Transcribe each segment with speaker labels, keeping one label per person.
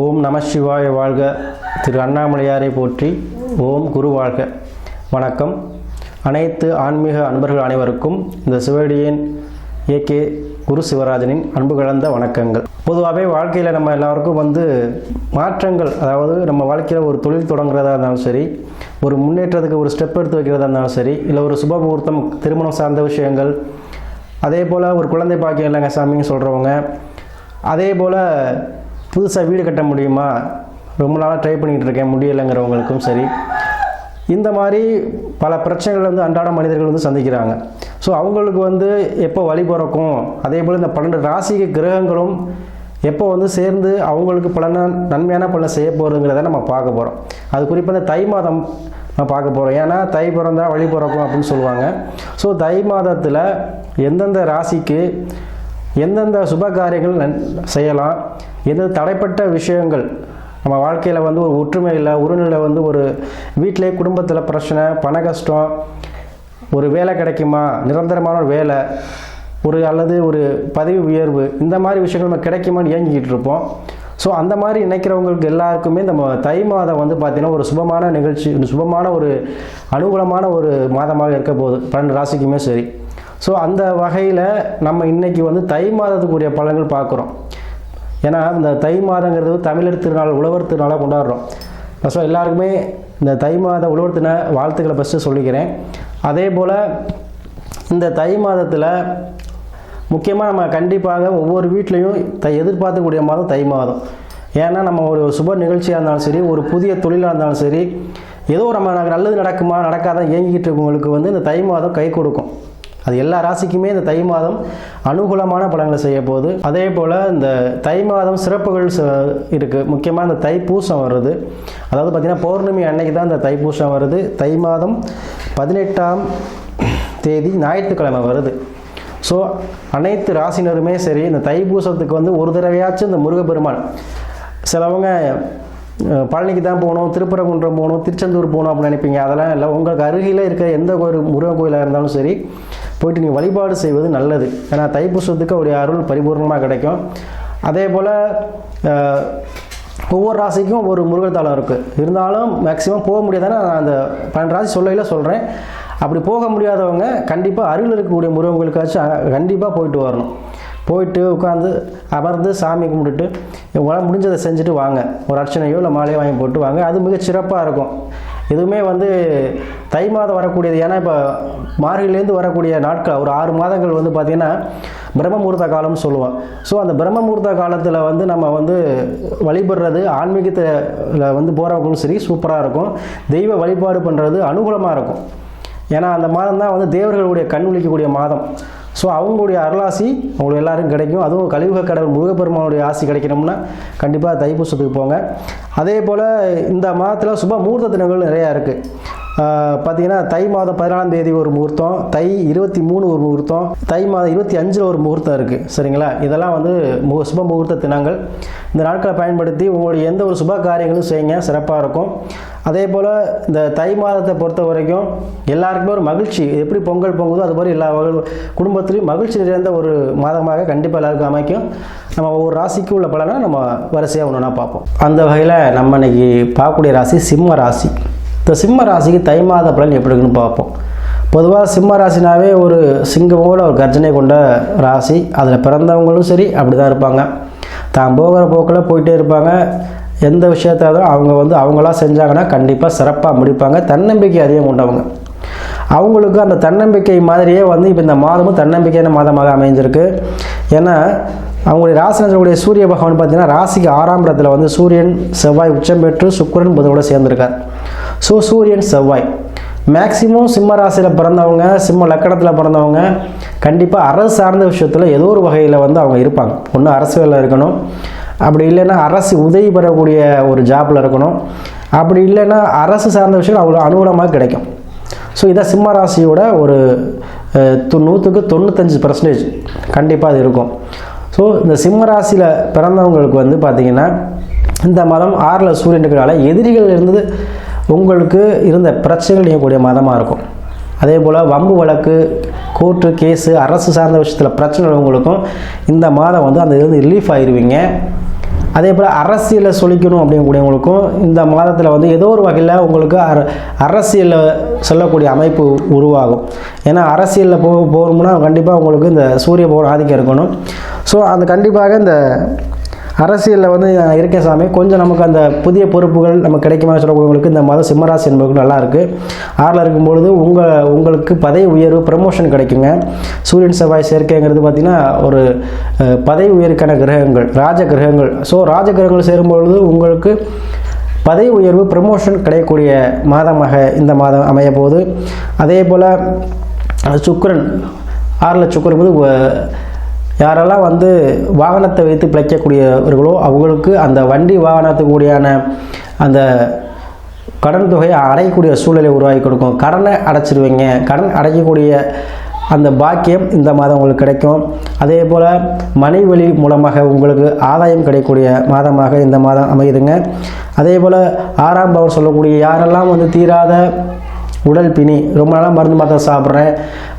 Speaker 1: ஓம் நம சிவாய வாழ்க. திரு அண்ணாமலையாரை போற்றி. ஓம் குரு வாழ்க. வணக்கம். அனைத்து ஆன்மீக அன்பர்கள் அனைவருக்கும் இந்த சிவடியின் ஏகே குரு சிவராஜனின் அன்பு கலந்த வணக்கங்கள். பொதுவாகவே வாழ்க்கையில் நம்ம எல்லாருக்கும் மாற்றங்கள், அதாவது நம்ம வாழ்க்கையில் ஒரு தொழில் தொடங்குறதா இருந்தாலும் சரி, ஒரு முன்னேற்றத்துக்கு ஒரு ஸ்டெப் எடுத்து வைக்கிறதா இருந்தாலும் சரி, இல்லை ஒரு சுப முகூர்த்தம், திருமணம் சார்ந்த விஷயங்கள், அதே போல் ஒரு குழந்தை பாக்கியம் இல்லைங்க சாமின்னு சொல்கிறவங்க, அதே போல் புதுசாக வீடு கட்ட முடியுமா, ரொம்ப நாளாக ட்ரை பண்ணிகிட்டு இருக்கேன் முடியலைங்கிறவங்களுக்கும் சரி, இந்த மாதிரி பல பிரச்சனைகள் அன்றாட மனிதர்கள் சந்திக்கிறாங்க. ஸோ அவங்களுக்கு எப்போ வழி பிறக்கும், அதே போல் இந்த 12 ராசிக்கு கிரகங்களும் எப்போ சேர்ந்து அவங்களுக்கு நன்மையான பலனை செய்ய போகிறதுங்கிறத நம்ம பார்க்க போகிறோம். அது குறிப்பாக இந்த தை மாதம் நான் பார்க்க போகிறோம். ஏன்னா தை பிறந்தால் வழி பிறக்கும் அப்படின்னு சொல்லுவாங்க. ஸோ தை மாதத்தில் எந்தெந்த ராசிக்கு எந்தெந்த சுப காரியங்கள் செய்யலாம், எந்தெந்த தடைப்பட்ட விஷயங்கள் நம்ம வாழ்க்கையில் ஒரு ஒற்றுமை இல்லை, உறநிலை ஒரு வீட்டிலே குடும்பத்தில் பிரச்சனை, பண கஷ்டம், ஒரு வேலை கிடைக்குமா, நிரந்தரமான ஒரு வேலை, அல்லது ஒரு பதவி உயர்வு, இந்த மாதிரி விஷயங்கள் நம்ம கிடைக்குமான்னு ஏங்கிக்கிட்டு இருப்போம். ஸோ அந்த மாதிரி நினைக்கிறவங்களுக்கு எல்லாருக்குமே நம்ம தை மாதம் பார்த்திங்கன்னா ஒரு சுபமான நிகழ்ச்சி, சுபமான ஒரு அனுகூலமான ஒரு மாதமாக இருக்க போகுது 12 ராசிக்குமே சரி. ஸோ அந்த வகையில் நம்ம இன்றைக்கி தை மாதத்துக்குரிய பலன்கள் பார்க்குறோம். ஏன்னா இந்த தை மாதங்கிறது தமிழர் திருநாள், உழவர் திருநாளாக கொண்டாடுறோம். ஸோ எல்லாருக்குமே இந்த தை மாத உழவர் திருநாள் வாழ்த்துக்களை ஃபஸ்ட்டு சொல்லிக்கிறேன். அதே போல் இந்த தை மாதத்தில் முக்கியமாக நம்ம கண்டிப்பாக ஒவ்வொரு வீட்லேயும் எதிர்பார்க்கக்கூடிய மாதம் தை மாதம். ஏன்னா நம்ம ஒரு சுப நிகழ்ச்சியாக இருந்தாலும் சரி, ஒரு புதிய தொழிலாக இருந்தாலும் சரி, ஏதோ நம்ம நல்லது நடக்குமா நடக்காதான் ஏங்கிக்கிட்டு இருக்கவங்களுக்கு இந்த தை மாதம் கை கொடுக்கும். அது எல்லா ராசிக்குமே இந்த தை மாதம் அனுகூலமான பலன்களை செய்ய போகுது. அதே போல் இந்த தை மாதம் சிறப்புகள் இருக்குது. முக்கியமாக இந்த தைப்பூசம் வருது. அதாவது பார்த்திங்கன்னா பௌர்ணமி அன்னைக்கு தான் இந்த தைப்பூசம் வருது. தை மாதம் 18ஆம் தேதி ஞாயிற்றுக்கிழமை வருது. ஸோ அனைத்து ராசினருமே சரி இந்த தைப்பூசத்துக்கு ஒரு தடவையாச்சும் இந்த முருகப்பெருமான், சிலவங்க பழனிக்கு தான் போகணும், திருப்பரங்குன்றம் போகணும், திருச்செந்தூர் போகணும் அப்படின்னு நினைப்பீங்க. அதெல்லாம் இல்லை. உங்களுக்கு அருகில் இருக்கிற எந்த ஒரு முருகன் கோயிலாக இருந்தாலும் சரி போயிட்டு நீங்கள் வழிபாடு செய்வது நல்லது. ஏன்னா தைப்பூசத்துக்கு அவருடைய அருள் பரிபூர்ணமாக கிடைக்கும். அதே போல் ஒவ்வொரு ராசிக்கும் ஒரு முருகன் தலம் இருக்குது. இருந்தாலும் மேக்ஸிமம் போக முடியாதானே நான் அந்த 12 ராசி சொல்லையில் சொல்கிறேன். அப்படி போக முடியாதவங்க கண்டிப்பாக அருகில் இருக்கக்கூடிய முருகன் கோயிலுக்காச்சும் கண்டிப்பாக போயிட்டு வரணும். போயிட்டு உட்காந்து அமர்ந்து சாமி கும்பிட்டுட்டு உங்களால் முடிஞ்சதை செஞ்சுட்டு வாங்க. ஒரு அர்ச்சனையோ இல்லை மாலையோ வாங்கி போட்டு வாங்க. அது மிக சிறப்பாக இருக்கும். எதுவுமே தை மாதம் வரக்கூடியது. ஏன்னா இப்போ மார்கழிலேருந்து வரக்கூடிய நாட்கள் ஒரு 6 மாதங்கள் பார்த்திங்கன்னா பிரம்ம முகூர்த்த காலம்னு சொல்லுவோம். ஸோ அந்த பிரம்ம முகூர்த்த காலத்தில் நம்ம வழிபடுறது, ஆன்மீகத்தில் போகிறவங்களும் சரி சூப்பராக இருக்கும். தெய்வ வழிபாடு பண்ணுறது அனுகூலமாக இருக்கும். ஏன்னா அந்த மாதம் தான் தேவர்களுடைய கண் விழிக்கக்கூடிய மாதம். ஸோ அவங்களுடைய அருளாசி அவங்களுக்கு எல்லாருக்கும் கிடைக்கும். அதுவும் கலியுக கடவுள் முருகப்பெருமானுடைய ஆசி கிடைக்கணும்னா கண்டிப்பாக தைப்பூசத்துக்கு போங்க. அதே போல் இந்த மாதத்தில் சுப முகூர்த்த தினங்கள் நிறையா இருக்குது. பார்த்திங்கன்னா தை மாதம் 14ஆம் தேதி ஒரு முகூர்த்தம், தை 23 ஒரு முகூர்த்தம், தை மாதம் 25 ஒரு முகூர்த்தம் இருக்குது. சரிங்களா? இதெல்லாம் சுப முகூர்த்த தினங்கள். இந்த நாட்களை பயன்படுத்தி உங்களுடைய எந்த ஒரு சுப காரியங்களும் செய்யுங்க, சிறப்பாக இருக்கும். அதே போல் இந்த தை மாதத்தை பொறுத்த வரைக்கும் எல்லாருக்குமே ஒரு மகிழ்ச்சி, எப்படி பொங்கல் பொங்குதோ அது மாதிரி எல்லா குடும்பத்திலையும் மகிழ்ச்சி நிறைந்த ஒரு மாதமாக கண்டிப்பாக எல்லாருக்கும் அமைக்கும். நம்ம ஒவ்வொரு ராசிக்கு உள்ள பலனை நம்ம வரிசையாக ஒன்றுனா பார்ப்போம். அந்த வகையில் நம்ம இன்னைக்கு பார்க்கக்கூடிய ராசி சிம்ம ராசி. இந்த சிம்ம ராசிக்கு தை மாத பலன் எப்படி இருக்குன்னு பார்ப்போம். பொதுவாக சிம்ம ராசினாவே ஒரு சிங்கமோட ஒரு கர்ஜனை கொண்ட ராசி. அதில் பிறந்தவங்களும் சரி அப்படி தான் இருப்பாங்க. தான் போகிற போக்கில் போயிட்டே இருப்பாங்க. எந்த விஷயத்தாவது அவங்க அவங்களா செஞ்சாங்கன்னா கண்டிப்பாக சிறப்பாக முடிப்பாங்க. தன்னம்பிக்கை அதிகம் கொண்டவங்க. அவங்களுக்கு அந்த தன்னம்பிக்கை மாதிரியே இப்போ இந்த மாதமும் தன்னம்பிக்கையான மாதமாக அமைஞ்சிருக்கு. ஏன்னா அவங்களுடைய ராசினர்களுடைய சூரிய பகவான் பார்த்திங்கன்னா ராசிக்கு 6ஆம் இடத்துல சூரியன் செவ்வாய் உச்சம் பெற்று சுக்கிரன் புதனோட சேர்ந்திருக்கார். ஸோ சூரியன் செவ்வாய் மேக்சிமம் சிம்ம ராசியில் பிறந்தவங்க, சிம்ம லக்கணத்தில் பிறந்தவங்க கண்டிப்பாக அரசு சார்ந்த விஷயத்தில் ஏதோ ஒரு வகையில் அவங்க இருப்பாங்க. ஒன்று அரசு வேலை இருக்கணும், அப்படி இல்லைன்னா அரசு உதவி பெறக்கூடிய ஒரு ஜாப்பில் இருக்கணும், அப்படி இல்லைன்னா அரசு சார்ந்த விஷயம் அவ்வளோ அனுகூலமாக கிடைக்கும். ஸோ இதான் சிம்ம ராசியோட ஒரு 100க்கு 95% கண்டிப்பாக அது இருக்கும். ஸோ இந்த சிம்ம ராசியில் பிறந்தவங்களுக்கு பார்த்திங்கன்னா இந்த மாதம் 6ல் சூரியன் இருக்கிறனால எதிரிகள் இருந்து உங்களுக்கு இருந்த பிரச்சனைகள் நீங்கக்கூடிய மாதமாக இருக்கும். அதே போல் வம்பு வழக்கு, கோர்ட்டு கேஸு, அரசு சார்ந்த விஷயத்தில் பிரச்சனை உள்ளவங்களுக்கும் இந்த மாதம் அந்த இருந்து ரிலீஃப் ஆயிடுவீங்க. அதே போல் அரசியலை சொல்லிக்கணும் அப்படிங்கக்கூடியவங்களுக்கும் இந்த மாதத்தில் வந்து ஏதோ ஒரு வகையில் உங்களுக்கு அரசியலில் செல்லக்கூடிய அமைப்பு உருவாகும். ஏன்னா அரசியலில் போகணும்னா கண்டிப்பாக உங்களுக்கு இந்த சூரிய பகவான் ஆதிக்கம் இருக்கணும். ஸோ அந்த கண்டிப்பாக இந்த அரசியலில் வந்து இருக்கேன் சாமி, கொஞ்சம் நமக்கு அந்த புதிய பொறுப்புகள் நமக்கு கிடைக்குமா சொல்லக்கூடியவங்களுக்கு இந்த மாதம் சிம்மராசி என்பது நல்லா இருக்குது. 6ல் இருக்கும்பொழுது உங்களுக்கு பதவி உயர்வு ப்ரமோஷன் கிடைக்குங்க. சூரியன் செவ்வாய் சேர்க்கைங்கிறது பார்த்திங்கன்னா ஒரு பதவி உயர்வுக்கான கிரகங்கள், ராஜ கிரகங்கள். ஸோ ராஜ கிரகங்கள் சேரும்பொழுது உங்களுக்கு பதவி உயர்வு ப்ரமோஷன் கிடைக்கக்கூடிய மாதமாக இந்த மாதம் அமைய போகுது. அதே போல் சுக்கிரன் 6ல் சுக்கிரன் போது யாரெல்லாம் வந்து வாகனத்தை வைத்து பிழைக்கக்கூடியவர்களோ அவங்களுக்கு அந்த வண்டி வாகனத்துக்கு கூடியான அந்த கடன் தொகையை அடையக்கூடிய சூழலை உருவாக்கி கொடுக்கும். கடனை அடைச்சிருவீங்க. கடன் அடைக்கக்கூடிய அந்த பாக்கியம் இந்த மாதம் உங்களுக்கு கிடைக்கும். அதே போல் மனைவழி மூலமாக உங்களுக்கு ஆதாயம் கிடைக்கக்கூடிய மாதமாக இந்த மாதம் அமையுதுங்க. அதே போல் 6ஆம் பாவம் சொல்லக்கூடிய யாரெல்லாம் வந்து தீராத உடல் பிணி, ரொம்ப நாளாக மருந்து மாத்திரை சாப்பிட்றேன்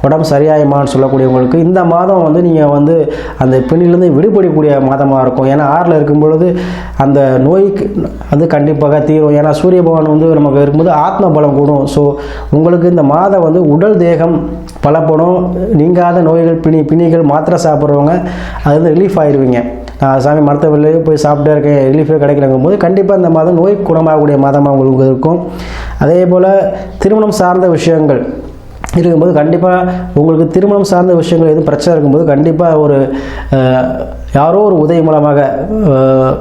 Speaker 1: உடம்பு சரியாயுமான்னு சொல்லக்கூடியவங்களுக்கு இந்த மாதம் வந்து நீங்கள் வந்து அந்த பிணிலேருந்து விடுபடக்கூடிய மாதமாக இருக்கும். ஏன்னா 6ல் இருக்கும் பொழுது அந்த நோய்க்கு வந்து கண்டிப்பாக தீரும். ஏன்னா சூரிய பகவான் வந்து நமக்கு இருக்கும்போது ஆத்ம பலம் கூடும். ஸோ உங்களுக்கு இந்த மாதம் வந்து உடல் தேகம் பலப்படும். நீங்காத நோய்கள் பிணிகள் மாத்திரை சாப்பிட்றவங்க அது வந்து ரிலீஃப் ஆயிடுவீங்க. நான் சாமி மருத்துவர்களே போய் சாப்பிட்டே இருக்கேன், ரிலீஃபே கிடைக்கலங்கும் போது கண்டிப்பாக இந்த மாதம் நோய் குணமாகக்கூடிய மாதமாக உங்களுக்கு இருக்கும். அதே போல் திருமணம் சார்ந்த விஷயங்கள் இருக்கும்போது கண்டிப்பாக உங்களுக்கு திருமணம் சார்ந்த விஷயங்கள் எதுவும் பிரச்சனை இருக்கும்போது கண்டிப்பாக ஒரு யாரோ ஒரு உதவி மூலமாக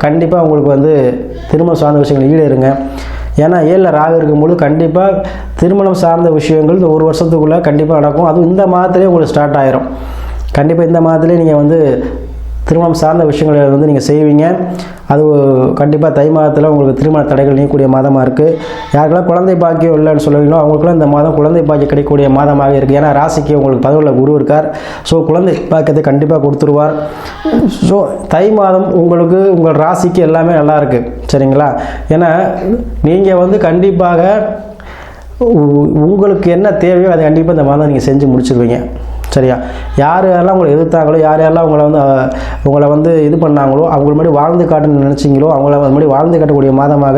Speaker 1: கண்டிப்பாக உங்களுக்கு வந்து திருமணம் சார்ந்த விஷயங்கள் ஈடேறுங்க. ஏன்னா 7ல் ராகு இருக்கும்போது கண்டிப்பாக திருமணம் சார்ந்த விஷயங்கள் இந்த 1 வருஷத்துக்குள்ளே கண்டிப்பாக நடக்கும். அதுவும் இந்த மாதத்துலேயே உங்களுக்கு ஸ்டார்ட் ஆயிரும். கண்டிப்பாக இந்த மாதத்துலேயே நீங்கள் வந்து திருமணம் சார்ந்த விஷயங்களை வந்து நீங்கள் செய்வீங்க. அது கண்டிப்பாக தை மாதத்தில் உங்களுக்கு திருமண தடைகள் நீக்கக்கூடிய மாதமாக இருக்குது. யாருக்கெல்லாம் குழந்தை பாக்கியம் இல்லைன்னு சொல்லுவீங்களோ அவங்களுக்குலாம் இந்த மாதம் குழந்தை பாக்கியம் கிடைக்கக்கூடிய மாதமாக இருக்குது. ஏன்னா ராசிக்கு உங்களுக்கு 11ல் குரு இருக்கார். ஸோ குழந்தை பாக்கியத்தை கண்டிப்பாக கொடுத்துருவார். ஸோ தை மாதம் உங்களுக்கு உங்கள் ராசிக்கு எல்லாமே நல்லா இருக்குது, சரிங்களா? ஏன்னா நீங்கள் வந்து கண்டிப்பாக உங்களுக்கு என்ன தேவையோ அதை கண்டிப்பாக இந்த மாதம் நீங்கள் செஞ்சு முடிச்சிருவீங்க, சரியா? யார் யாரெல்லாம் உங்களை எதிர்த்தாங்களோ, யார் யாரெல்லாம் உங்களை வந்து இது பண்ணாங்களோ, அவங்கள மாதிரி வாழ்ந்து காட்டுன்னு நினச்சிங்களோ அவங்கள அது மாதிரி வாழ்ந்து காட்டக்கூடிய மாதமாக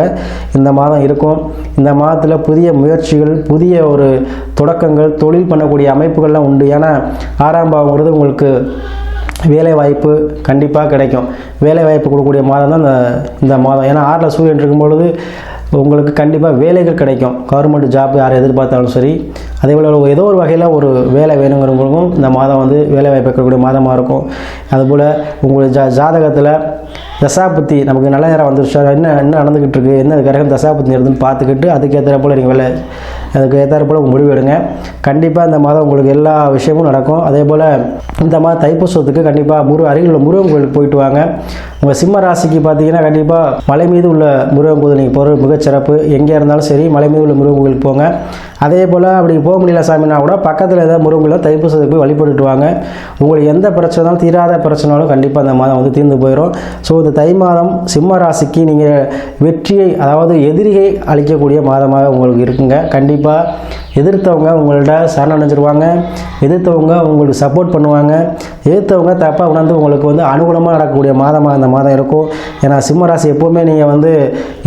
Speaker 1: இந்த மாதம் இருக்கும். இந்த மாதத்தில் புதிய முயற்சிகள், புதிய ஒரு தொடக்கங்கள், தொழில் பண்ணக்கூடிய அமைப்புகள்லாம் உண்டு. ஏன்னா 6ஆம் பாவங்கிறது உங்களுக்கு வேலை வாய்ப்பு கண்டிப்பாக கிடைக்கும். வேலை வாய்ப்பு கொடுக்கக்கூடிய மாதம் தான் இந்த மாதம். ஏன்னா 6ல் சூரியன் இருக்கும்பொழுது உங்களுக்கு கண்டிப்பாக வேலைகள் கிடைக்கும். கவர்மெண்ட் ஜாப் யார் எதிர்பார்த்தாலும் சரி. அதே போல் ஏதோ ஒரு வகையில் ஒரு வேலை வேணுங்கிறவங்களுக்கும் இந்த மாதம் வந்து வேலை வாய்ப்பு இருக்கக்கூடிய மாதமாக இருக்கும். அதுபோல் உங்களுடைய ஜாதகத்தில் தசாபுத்தி நமக்கு நல்ல நேரம் வந்துருச்சா, என்ன நடந்துக்கிட்டு இருக்குது, என்ன கிரகம் தசாபுத்தி இருக்குதுன்னு பார்த்துக்கிட்டு அதுக்கேற்ற போல் நீங்கள் அதுக்கு ஏற்றாறு போல் உங்கள் முடிவு எடுங்க. கண்டிப்பாக இந்த மாதம் உங்களுக்கு எல்லா விஷயமும் நடக்கும். அதே போல் இந்த மாதம் தைப்பூசத்துக்கு கண்டிப்பாக அருகில் உள்ள முருகன் கோயிலுக்கு போயிட்டு வாங்க. உங்கள் சிம்ம ராசிக்கு பார்த்தீங்கன்னா கண்டிப்பாக மலை மீது உள்ள முருகன் கோயில் நீங்கள் போகிற மிகச்சிறப்பு. எங்கே இருந்தாலும் சரி மலை மீது உள்ள முருகன் கோயிலுக்கு போங்க. அதே போல் அப்படி போக முடியல சாமினா கூட பக்கத்தில் ஏதாவது முருகன் கோயிலில் தைப்பூசத்துக்கு போய் வழிபட்டுட்டு வாங்க. உங்களுக்கு எந்த பிரச்சனைனாலும் தீராத பிரச்சனைனாலும் கண்டிப்பாக அந்த மாதம் வந்து தீர்ந்து போயிடும். ஸோ இந்த தை மாதம் சிம்ம ராசிக்கு நீங்கள் வெற்றியை, அதாவது எதிரியை அளிக்கக்கூடிய மாதமாக உங்களுக்கு இருக்குங்க. கண்டிப்பாக எதிர்த்தவங்க உங்கள்கிட்ட சரணடைஞ்சிருவாங்க. எதிர்த்தவங்க உங்களுக்கு சப்போர்ட் பண்ணுவாங்க. எதிர்த்தவங்க தப்பாக உணர்ந்து உங்களுக்கு வந்து அனுகூலமாக நடக்கக்கூடிய மாதமாக இந்த மாதம் இருக்கும். ஏன்னா சிம்மராசி எப்போவுமே நீங்கள் வந்து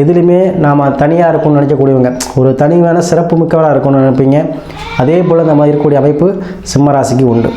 Speaker 1: எதுலையுமே நாம் தனியாக இருக்கும்னு நினைக்கக்கூடியவங்க, ஒரு தனியான சிறப்பு மிக்கவராக இருக்கும்னு நினைப்பீங்க. அதே போல் இந்த மாதிரி இருக்கக்கூடிய அமைப்பு சிம்மராசிக்கு உண்டு.